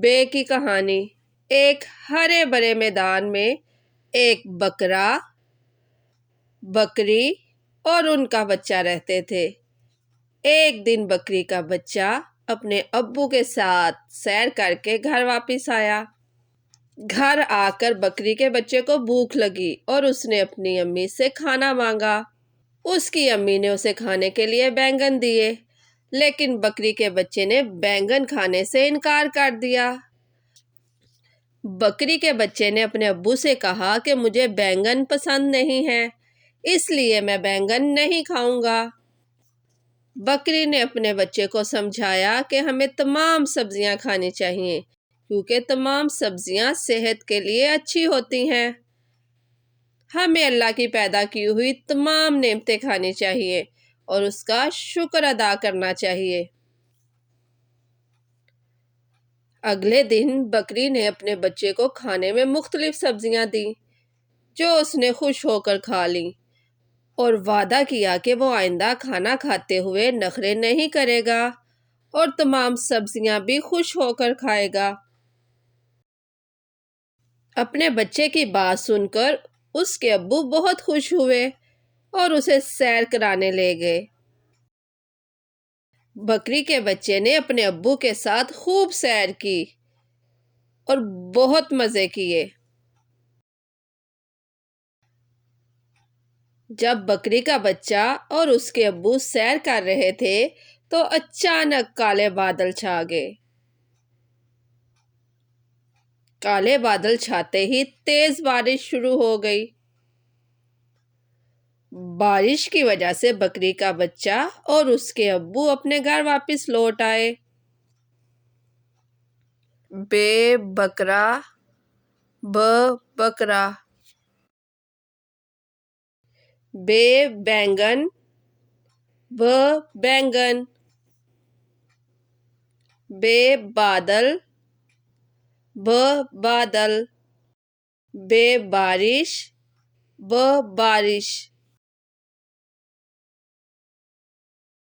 بے کی کہانی۔ ایک ہرے بھرے میدان میں ایک بکرا، بکری اور ان کا بچہ رہتے تھے۔ ایک دن بکری کا بچہ اپنے ابو کے ساتھ سیر کر کے گھر واپس آیا۔ گھر آ کر بکری کے بچے کو بھوک لگی اور اس نے اپنی امی سے کھانا مانگا۔ اس کی امی نے اسے کھانے کے لیے بینگن دیے، لیکن بکری کے بچے نے بینگن کھانے سے انکار کر دیا۔ بکری کے بچے نے اپنے ابو سے کہا کہ مجھے بینگن پسند نہیں ہے، اس لیے میں بینگن نہیں کھاؤں گا۔ بکری نے اپنے بچے کو سمجھایا کہ ہمیں تمام سبزیاں کھانی چاہیے کیونکہ تمام سبزیاں صحت کے لیے اچھی ہوتی ہیں۔ ہمیں اللہ کی پیدا کی ہوئی تمام نعمتیں کھانی چاہیے اور اس کا شکر ادا کرنا چاہیے۔ اگلے دن بکری نے اپنے بچے کو کھانے میں مختلف سبزیاں دیں جو اس نے خوش ہو کر کھا لیں اور وعدہ کیا کہ وہ آئندہ کھانا کھاتے ہوئے نخرے نہیں کرے گا اور تمام سبزیاں بھی خوش ہو کر کھائے گا۔ اپنے بچے کی بات سن کر اس کے ابو بہت خوش ہوئے اور اسے سیر کرانے لے گئے۔ بکری کے بچے نے اپنے ابو کے ساتھ خوب سیر کی اور بہت مزے کیے۔ جب بکری کا بچہ اور اس کے ابو سیر کر رہے تھے تو اچانک کالے بادل چھا گئے۔ کالے بادل چھاتے ہی تیز بارش شروع ہو گئی۔ بارش کی وجہ سے بکری کا بچہ اور اس کے ابو اپنے گھر واپس لوٹ آئے۔ بے بکرا، ب بکرا، بے بینگن، ب بینگن، بے بادل، ب بادل، بے بارش، ب بارش۔